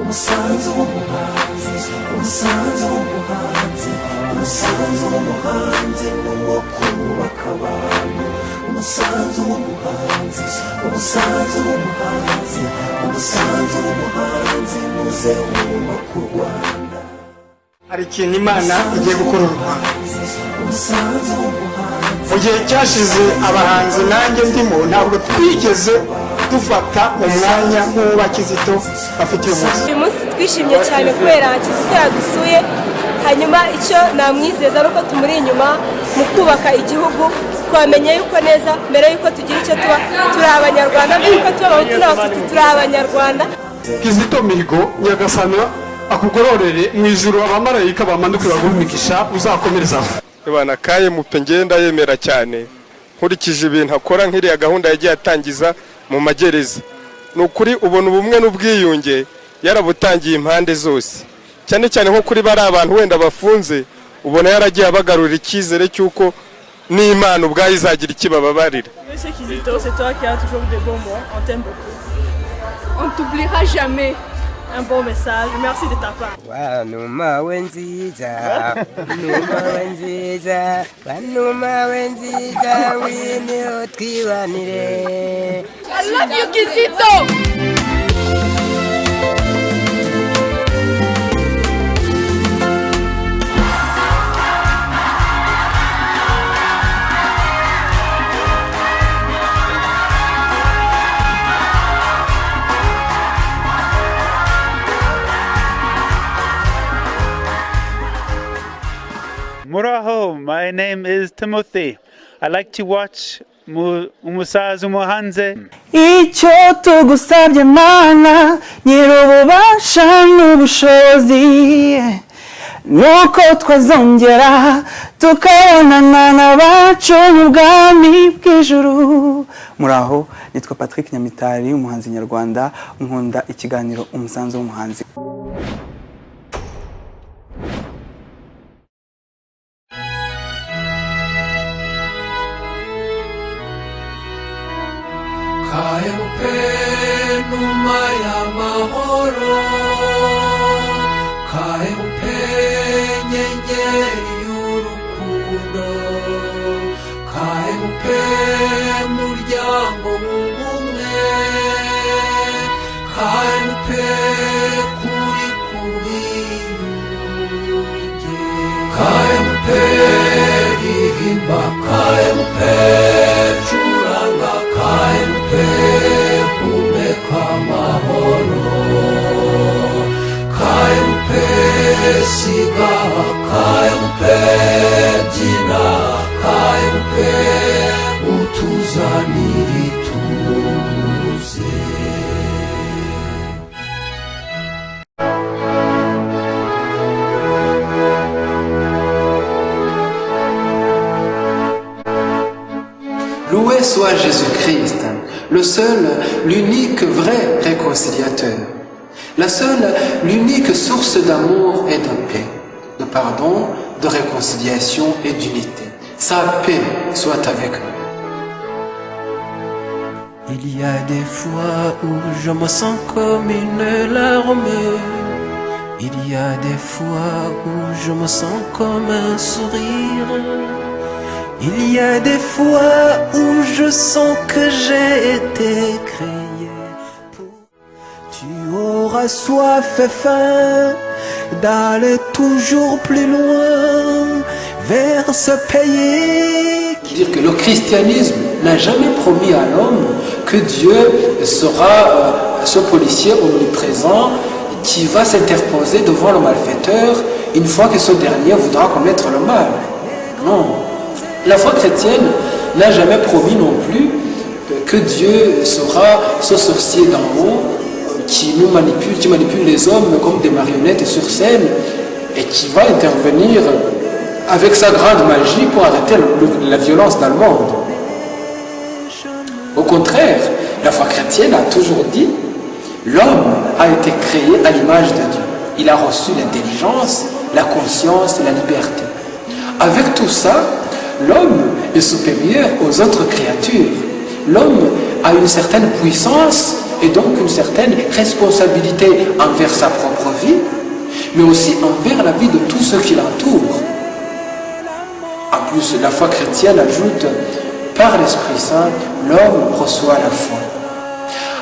umusanzu w'umuhanzi, umusanzu w'umuhanzi, umusanzu w'umuhanzi ni uwo kubaka abantu. Umusanzu w'umuhanzi, umusanzu w'umuhanzi, umusanzu w'umuhanzi muze wubaka u Rwanda. Hari ikintu Imana igiye gukora u Rwanda. Mu gihe cyashize abahanzi nanjye ndimo ntabwo twigeze dufata umwanya nk'uwa Kizito bafite uyu munsi. Uyu munsi twishimye cyane kubera Kizito yadusuye, hanyuma icyo namwizeza nuko tumuri inyuma mu kubaka igihugu. Twamenye yuko neza mbere yuko tugira icyo tuba turi abanyarwanda, mbere yuko tuba abahutu n'abatutsi turi abanyarwanda. Kizito Mihigo Nyagasana akugororere mu ijuru, abamarayika bamanuke bagumigisha uzakomerezaho. Ibana kaye mupe ngenda yemera cyane nkurikije ibintu akora nk'iriya gahunda yagiye atangiza mu magereza. Nukuri ubona ubumwe n'ubwiyunge yarabutangiye impande zose, cyane cyane nko kuri bari abantu wenda bafunze, ubona yaragiye abagarura icyizere cy'uko n'Imana ubwayo izagira ikibababarira. Monsieur Kizito, c'est toi qui as toujours de bons mots, on t'aime beaucoup. On t'oubliera jamais. Un bon message, merci de ta part. Wanuma wenziza, numa wenziza, wanuma wenziza, wini otwibanire. I love you, Kizito! Muraho, my name is Timothy. I like to watch Umusaza Umuhanzi. Icyo tugusabye Mana nyir'ububasha n'ubushobozi, nuko twazongera tukabonana n'abacu mu bwami bw'ijuru. Muraho, nitwa Patrick Nyamitari, umuhanzi nyarwanda, nkunda ikiganiro Umusanzu w'umuhanzi. KMP numa y'amahoro, KMP nyenyeri y'urukundo, KMP muryango w'ubumwe, KMP kuri kubwiyunge, KMP ririmba, KMP curanga, KMP humeka amahoro, KMP sigaha, KMP byina, KMP utuzanira ituze. Loué soit Jésus-Christ, le seul, l'unique vrai réconciliateur, la seule, l'unique source d'amour et de paix, de pardon, de réconciliation et d'unité. Sa paix soit avec nous. Il y a des fois où je me sens comme une larme, il y a des fois où je me sens comme un sourire. Il y a des fois où je sens que j'ai été créé pour... Tu auras soif et faim d'aller toujours plus loin vers ce pays. Dire que le christianisme n'a jamais promis à l'homme que Dieu sera ce policier omniprésent qui va s'interposer devant le malfaiteur une fois que ce dernier voudra commettre le mal. Non. La foi chrétienne n'a jamais promis non plus que Dieu sera ce sorcier d'en haut qui manipule les hommes comme des marionnettes sur scène et qui va intervenir avec sa grande magie pour arrêter la violence dans le monde. Au contraire, la foi chrétienne a toujours dit l'homme a été créé à l'image de Dieu. Il a reçu l'intelligence, la conscience et la liberté. Avec tout ça, l'homme est supérieur aux autres créatures. L'homme a une certaine puissance et donc une certaine responsabilité envers sa propre vie, mais aussi envers la vie de tous ceux qui l'entourent. En plus, la foi chrétienne ajoute, par l'Esprit Saint, l'homme reçoit la foi.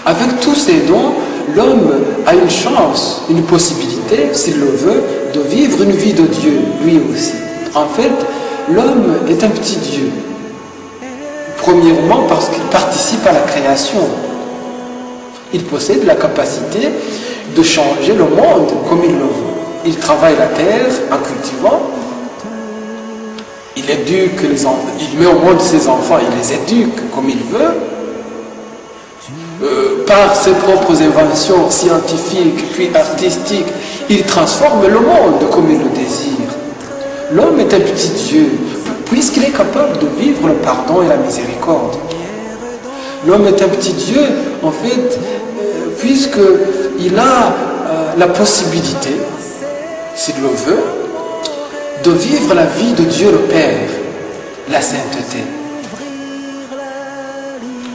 Avec tous ces dons, l'homme a une chance, une possibilité, s'il le veut, de vivre une vie de Dieu, lui aussi. En fait, l'homme est un petit Dieu. Premièrement, parce qu'il participe à la création. Il possède la capacité de changer le monde comme il le veut. Il travaille la terre en cultivant. Il éduque les enfants. Il met au monde ses enfants, il les éduque comme il veut. Par ses propres inventions scientifiques puis artistiques, il transforme le monde comme il le désire. L'homme est un petit Dieu, puisqu'il est capable de vivre le pardon et la miséricorde. L'homme est un petit Dieu, en fait, puisqu'il a la possibilité, s'il le veut, de vivre la vie de Dieu le Père, la sainteté.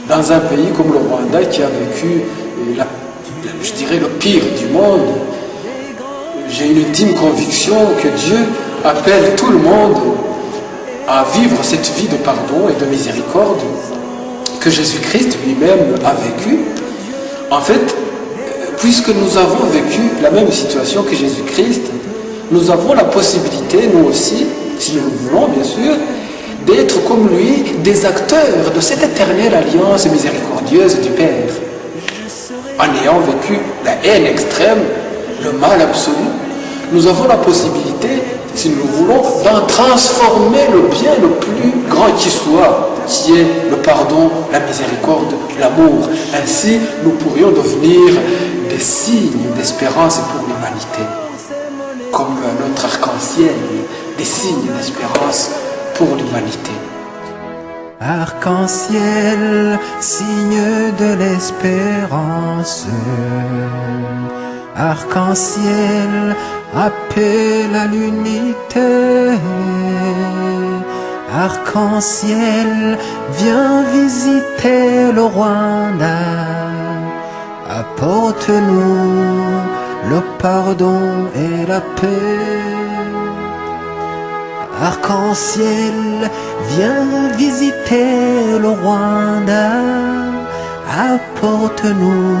Dans un pays comme le Rwanda qui a vécu, je dirais, le pire du monde, j'ai une intime conviction que Dieu appelle tout le monde à vivre cette vie de pardon et de miséricorde que Jésus-Christ lui-même a vécu. En fait, puisque nous avons vécu la même situation que Jésus-Christ, nous avons la possibilité, nous aussi, si nous le voulons bien sûr, d'être comme lui des acteurs de cette éternelle alliance miséricordieuse du Père. En ayant vécu la haine extrême, le mal absolu, nous avons la possibilité, si nous le voulons, d'en transformer le bien le plus grand qui soit, qui est le pardon, la miséricorde, l'amour. Ainsi, nous pourrions devenir des signes d'espérance pour l'humanité, comme notre arc-en-ciel, des signes d'espérance pour l'humanité. Arc-en-ciel, signe de l'espérance. Arc-en-ciel, appel à l'unité. Arc-en-ciel, viens visiter le Rwanda. Apporte-nous le pardon et la paix. Arc-en-ciel, viens visiter le Rwanda. Apporte-nous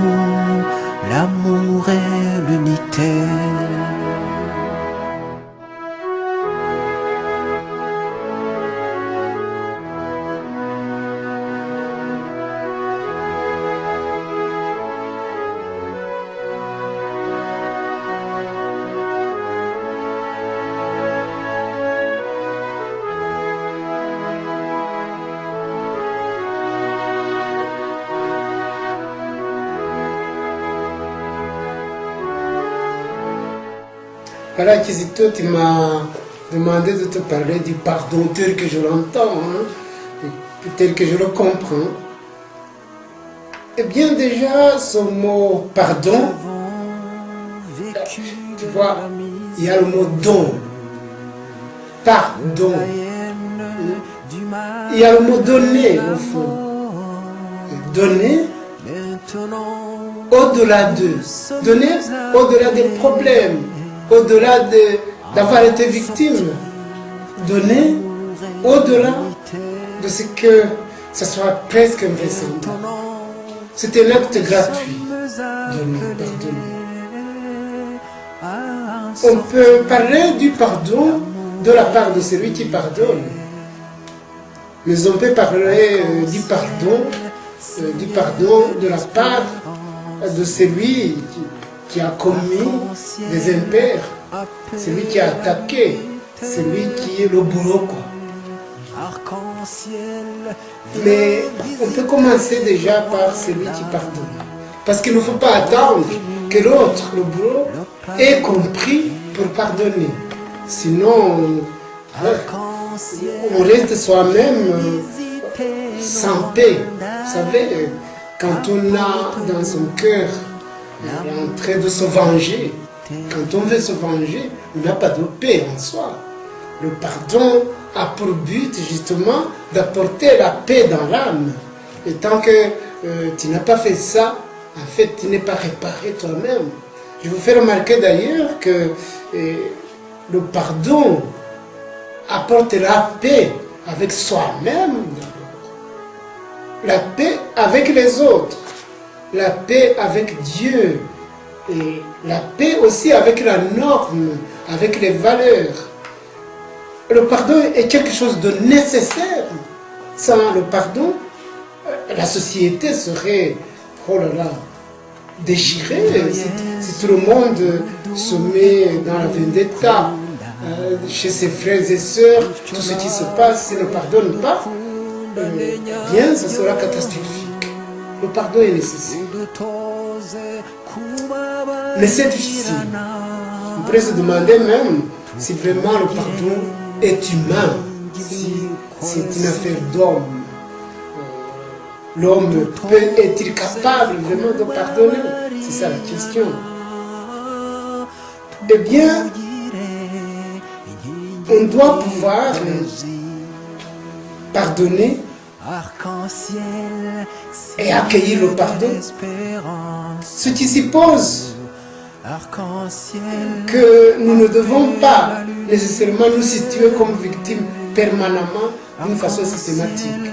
l'amour et l'unité. Voilà, Kizito, tu m'as demandé de te parler du pardon tel que je l'entends, tel que je le comprends. Eh bien, déjà, ce mot pardon, tu vois, il y a le mot don. Pardon. Il y a le mot donner, au fond. Donner, au-delà d'eux. Donner, au-delà des problèmes. Au-delà d'avoir été victime, donner au-delà de ce que ce soit presque invraisemblable. C'est un acte gratuit, donner, pardonner. On peut parler du pardon de la part de celui qui pardonne, mais on peut parler du pardon de la part de celui qui a commis des impairs, celui qui a attaqué, celui qui est le bourreau, quoi. Mais on peut commencer déjà par celui qui pardonne. Parce qu'il ne faut pas attendre que l'autre, le bourreau, ait compris pour pardonner. Sinon, on reste soi-même sans paix. Vous savez, quand on a dans son cœur en train de se venger. Quand on veut se venger, on n'a pas de paix en soi. Le pardon a pour but justement d'apporter la paix dans l'âme. Et tant que tu n'as pas fait ça, en fait, tu n'es pas réparé toi-même. Je vous fais remarquer d'ailleurs que le pardon apporte la paix avec soi-même d'abord, la paix avec les autres, la paix avec Dieu et la paix aussi avec la norme, avec les valeurs. Le pardon est quelque chose de nécessaire. Sans le pardon, la société serait, oh là là, déchirée. Si tout le monde se met dans la vendetta, chez ses frères et sœurs, tout ce qui se passe, s'ils ne pardonnent pas, bien, ce sera catastrophique. Le pardon est nécessaire. Mais c'est difficile. On pourrait se demander même si vraiment le pardon est humain, si c'est une affaire d'homme. L'homme est-il capable vraiment de pardonner? C'est ça la question. Eh bien, on doit pouvoir pardonner et accueillir le pardon. Ce qui suppose que nous ne devons pas nécessairement nous situer comme victimes permanemment d'une façon systématique.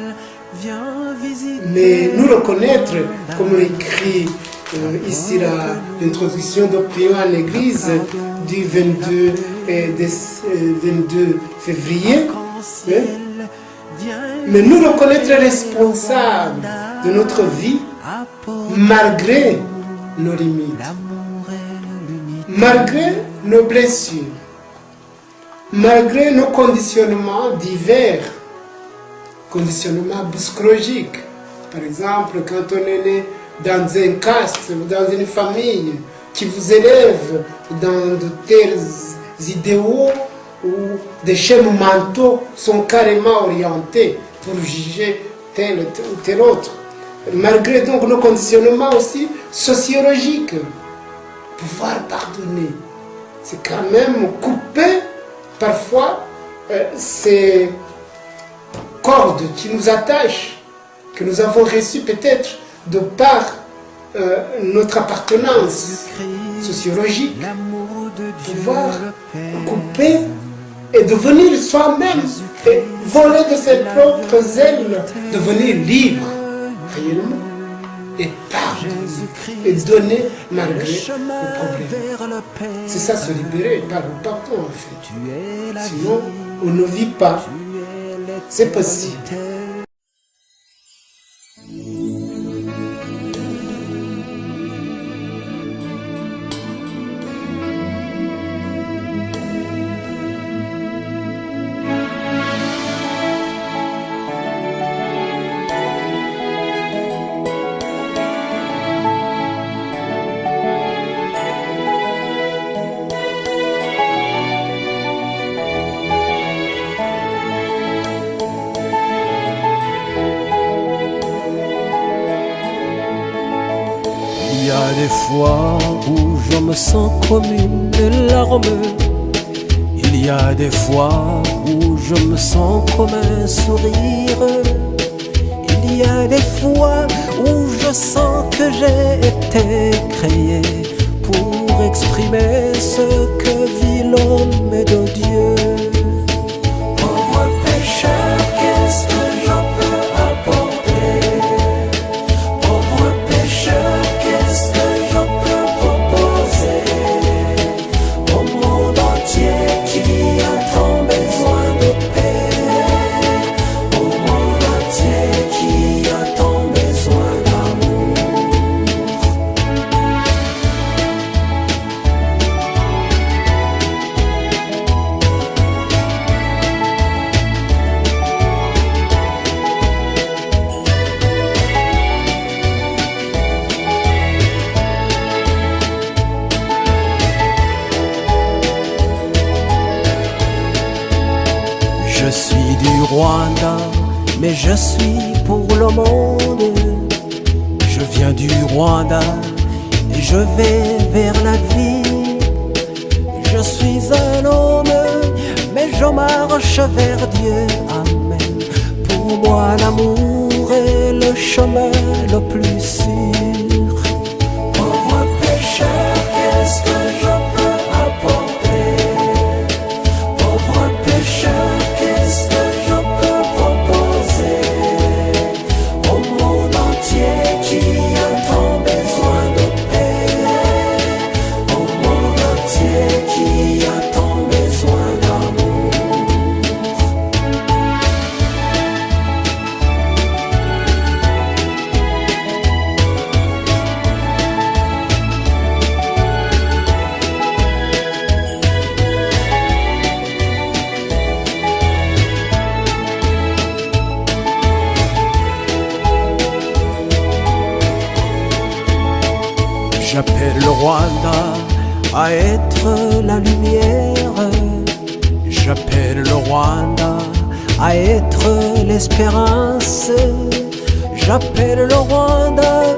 Mais nous reconnaître, comme l'écrit ici l'introduction de prière en l'église du 22 février, mais nous reconnaître responsables de notre vie malgré nos limites, malgré nos blessures, malgré nos conditionnements divers, conditionnements psychologiques. Par exemple, quand on est né dans un caste, dans une famille qui vous élève dans de tels idéaux où des schémas mentaux sont carrément orientés pour juger tel ou tel autre. Malgré donc nos conditionnements aussi sociologiques, pouvoir pardonner, c'est quand même couper parfois ces cordes qui nous attachent, que nous avons reçues peut-être de par notre appartenance sociologique, pouvoir couper et devenir soi-même, et voler de ses propres ailes, devenir libre réellement, et pardonner, et donner malgré le problème. C'est ça, se libérer par le pardon en fait. Sinon, on ne vit pas. C'est possible. Il y a des fois où je me sens comme une larme. Il y a des fois où je me sens comme un sourire. Il y a des fois où je sens que j'ai été créé pour exprimer ce que vit l'homme de Dieu. Pauvre pécheur, qu'est-ce que je peux apporter? Pauvre pécheur, qu'est-ce que je peux proposer au monde entier qui a tant besoin de paix, au monde entier qui a tant besoin d'amour. Je suis du Rwanda, mais je suis pour le monde. Je viens du Rwanda et je vais vers la vie. Je suis un homme, mais je marche vers Dieu. Amen. Pour moi, l'amour est le chemin le plus sûr. J'appelle le Rwanda à être la lumière. J'appelle le Rwanda à être l'espérance. J'appelle le Rwanda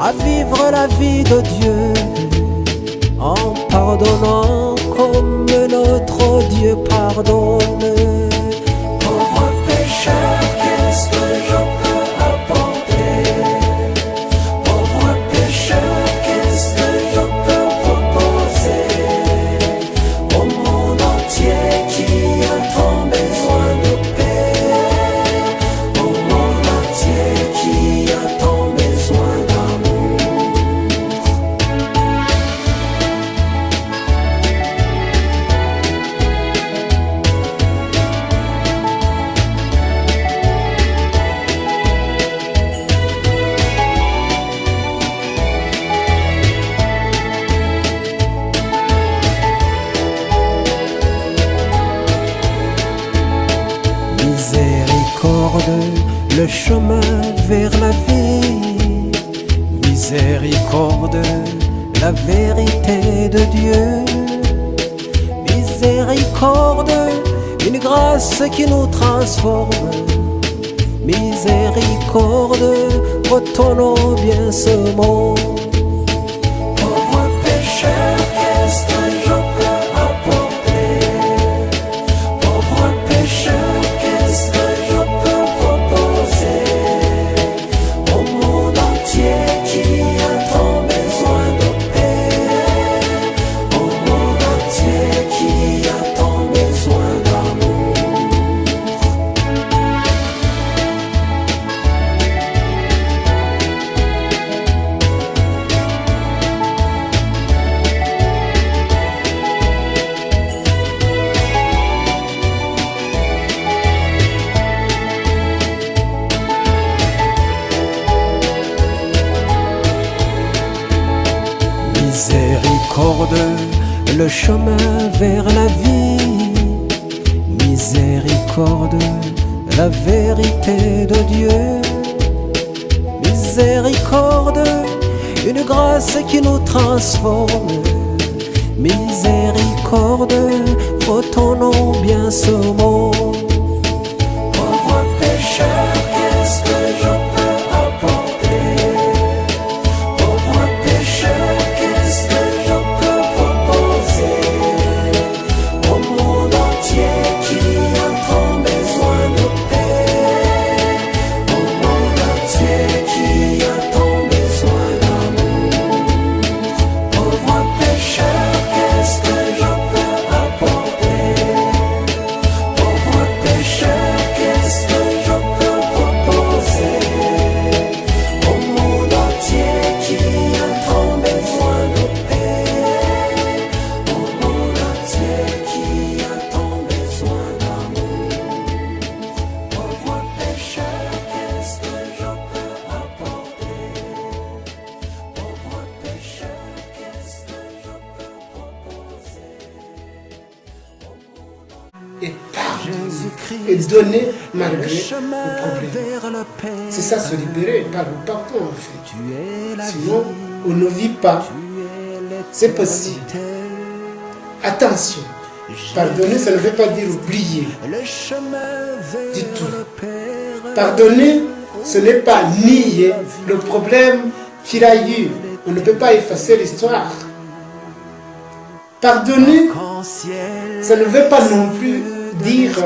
à vivre la vie de Dieu en pardonnant comme notre Dieu pardonne. Pauvre pécheur, qu'est-ce que je peux apporter? Pauvre pécheur, qu'est-ce que je peux proposer au monde entier qui a tant besoin de paix, au monde entier qui a tant besoin d'amour. Miséricorde, le chemin vers la vie. Miséricorde, la vérité de Dieu. Miséricorde, une grâce qui nous transforme. Miséricorde, retenons bien ce mot. Pauvre pécheur, qu'est-ce que je peux apporter? Pauvre pécheur, qu'est-ce que je peux proposer au monde entier qui a tant besoin de paix, au monde entier qui a tant besoin d'amour. Miséricorde, le chemin vers la vie. Miséricorde, la vérité de Dieu. Miséricorde, une grâce qui nous transforme. Miséricorde, retenons bien ce mot. Pauvre pécheur, qu'est-ce que je peux apporter? Pauvre pécheur, qu'est-ce que je peux proposer au monde entier qui a tant besoin de paix, au monde entier qui a tant besoin d'amour. Pauvre pécheur, qu'est-ce que je peux apporter? Pauvre pécheur, qu'est-ce que je peux proposer au monde entier qui a tant besoin de paix, au monde entier qui a tant besoin d'amour. Pauvre pécheur, qu'est-ce que je peux apporter? Pauvre pécheur, qu'est-ce que je peux proposer au monde Et pardonner et donner malgré le problème. C'est ça, se libérer par le pardon en fait. Sinon, on ne vit pas. C'est possible. Attention, pardonner, ça ne veut pas dire oublier du tout. Pardonner, ce n'est pas nier le problème qu'il a eu. On ne peut pas effacer l'histoire. Pardonner, ça ne veut pas non plus dire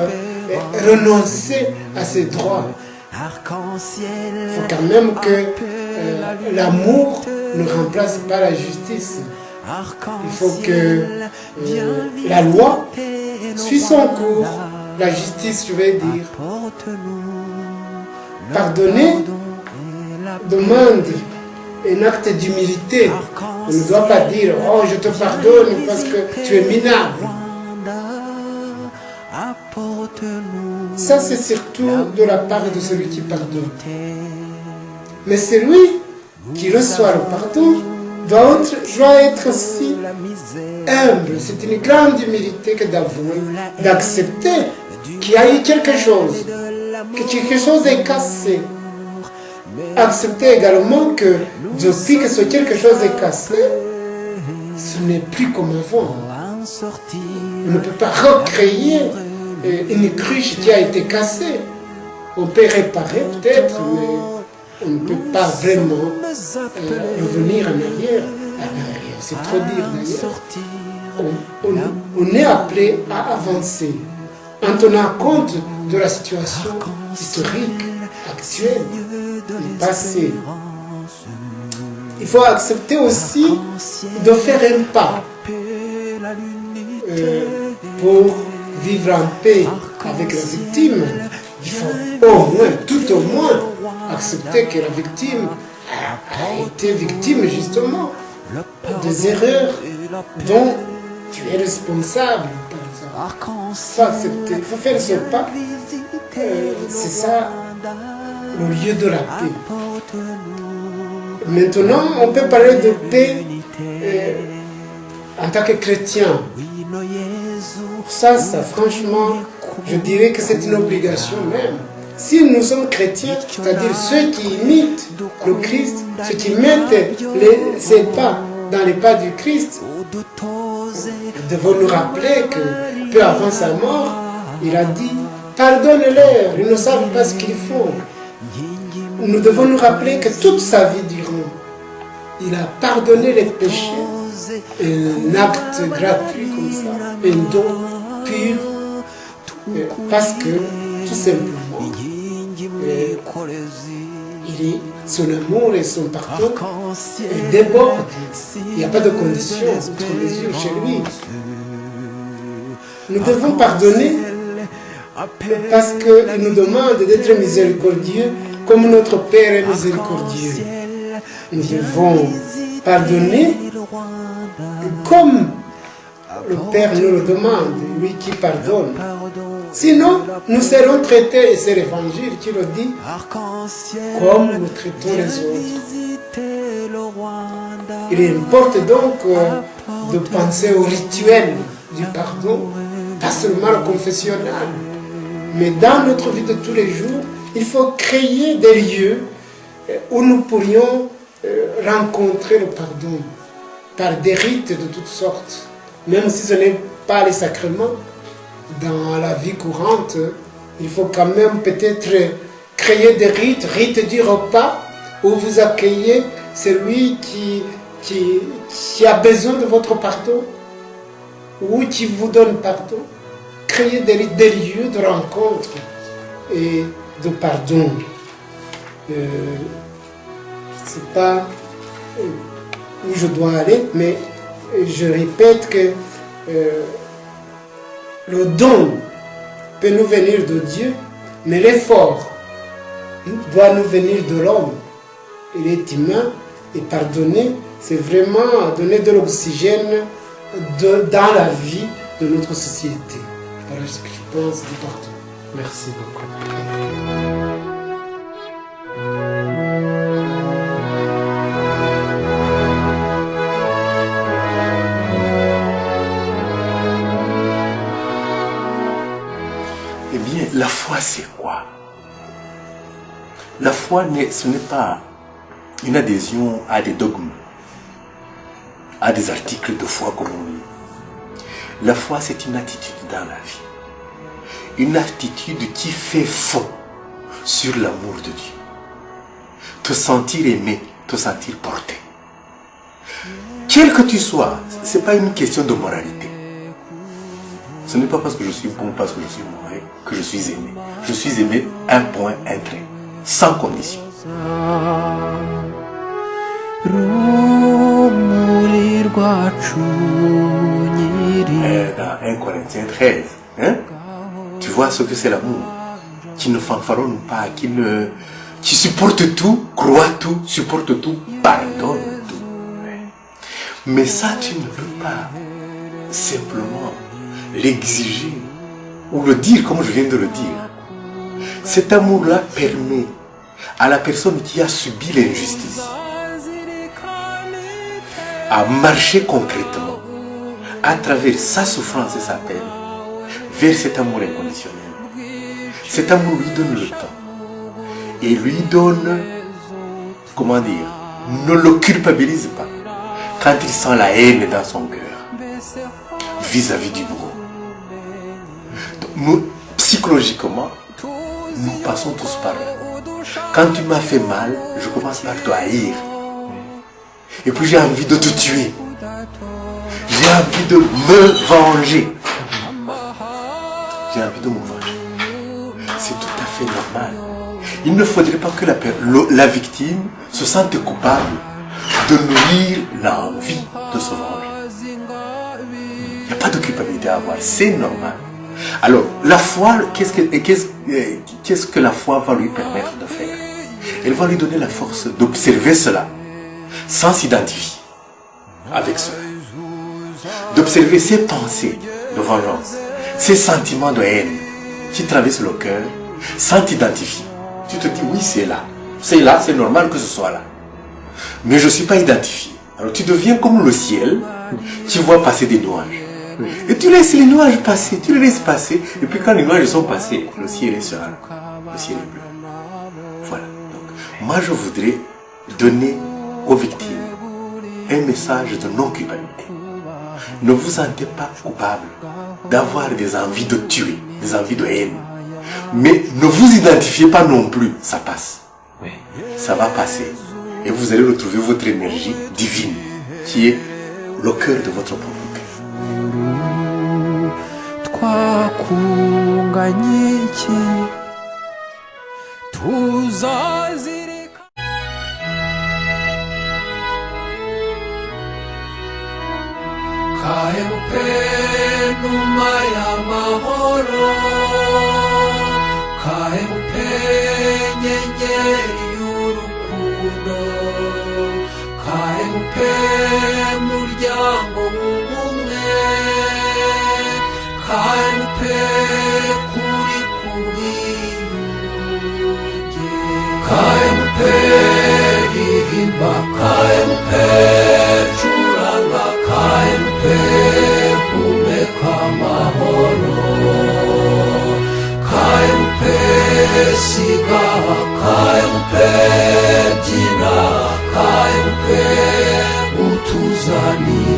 renoncer à ses droits. Il faut quand même que l'amour ne remplace pas la justice. Il faut que la loi suit son cours. La justice, je vais dire. Pardonner demande un acte d'humilité. On ne doit pas dire « Oh, je te pardonne parce que tu es minable ». Ça, c'est surtout de la part de celui qui pardonne. Mais celui qui reçoit le pardon doit être aussi humble. C'est une grande humilité que d'avouer, d'accepter qu'il y a eu quelque chose, que quelque chose est cassé. accepter également que depuis que ce quelque chose est cassé, ce n'est plus comme avant. On ne peut pas recréer une cruche qui a été cassée. On peut réparer peut-être, mais on ne peut pas vraiment revenir en arrière. C'est trop dire d'ailleurs. On est appelé à avancer en tenant compte de la situation historique actuelle, du passé. Il faut accepter aussi de faire un pas pour vivre en paix avec la victime. Il faut tout au moins, accepter que la victime a été victime justement des erreurs dont tu es responsable, par exemple. Il faut accepter, il faut faire ce pas. C'est ça le lieu de la paix. Maintenant, on peut parler de paix en tant que chrétien. Ça, franchement, je dirais que c'est une obligation même. Si nous sommes chrétiens, c'est-à-dire ceux qui imitent le Christ, ceux qui mettent ses pas dans les pas du Christ, nous devons nous rappeler que peu avant sa mort, il a dit « Pardonne-leur, ils ne savent pas ce qu'ils font ». Nous devons nous rappeler que toute sa vie durant, il a pardonné les péchés, un acte gratuit comme ça, un don pur, parce que tout simplement, son amour et son pardon débordent. Il n'y a pas de condition entre mesure chez lui. Nous devons pardonner parce qu'il nous demande d'être miséricordieux comme notre Père est miséricordieux. Nous devons pardonner comme le Père nous le demande, lui qui pardonne. Sinon, nous serons traités, et c'est l'évangile qui le dit, comme nous traitons les autres. Il importe donc de penser au rituel du pardon, pas seulement le confessionnal, mais dans notre vie de tous les jours, il faut créer des lieux où nous pourrions rencontrer le pardon par des rites de toutes sortes, même si ce n'est pas les sacrements. Dans la vie courante, il faut quand même peut-être créer des rites du repas, où vous accueillez celui qui a besoin de votre pardon, ou qui vous donne pardon. Créer des lieux de rencontre et de pardon. Je ne sais pas où je dois aller, mais je répète que le don peut nous venir de Dieu, mais l'effort doit nous venir de l'homme. Il est humain et pardonner, c'est vraiment donner de l'oxygène dans la vie de notre société. Voilà ce que je pense du pardon. Merci beaucoup. Eh bien, la foi, c'est quoi? La foi, ce n'est pas une adhésion à des dogmes, à des articles de foi comme on dit. La foi, c'est une attitude dans la vie. Une attitude qui fait fond sur l'amour de Dieu. Te sentir aimé, te sentir porté. Quel que tu sois, ce n'est pas une question de moralité. Ce n'est pas parce que je suis bon, parce que je suis mauvais, que je suis aimé. Je suis aimé, un point, un trait, sans condition. Dans 1 Corinthiens 13, hein? Tu vois ce que c'est l'amour, qui ne fanfaronne pas, qui supporte tout, croit tout, supporte tout, pardonne tout. Mais ça, tu ne peux pas simplement l'exiger ou le dire comme je viens de le dire. Cet amour-là permet à la personne qui a subi l'injustice à marcher concrètement à travers sa souffrance et sa peine vers cet amour inconditionnel. Cet amour lui donne le temps et lui donne comment dire, ne le culpabilise pas quand il sent la haine dans son cœur vis-à-vis du bourreau. Donc, nous, psychologiquement, nous passons tous par là. Quand tu m'as fait mal, je commence par te haïr. Et puis j'ai envie de te tuer. J'ai envie de me venger. J'ai envie de me venger. C'est tout à fait normal. Il ne faudrait pas que la victime se sente coupable de nourrir l'envie de se venger. Il n'y a pas de culpabilité à avoir, c'est normal. Alors, la foi, qu'est-ce que la foi va lui permettre de faire? Elle va lui donner la force d'observer cela, sans s'identifier avec cela. D'observer ses pensées de vengeance, ses sentiments de haine qui traversent le cœur, sans t'identifier. Tu te dis, oui, c'est là, c'est normal que ce soit là. Mais je ne suis pas identifié. Alors tu deviens comme le ciel, tu vois passer des nuages. Et tu laisses les nuages passer, tu les laisses passer, et puis quand les nuages sont passés, le ciel est serein, le ciel est bleu. Voilà. Donc, moi je voudrais donner aux victimes un message de non-culpabilité. Ne vous sentez pas coupable d'avoir des envies de tuer, des envies de haine. Mais ne vous identifiez pas non plus, ça passe. Ça va passer. Et vous allez retrouver votre énergie divine, qui est le cœur de votre propre cœur. Utuzani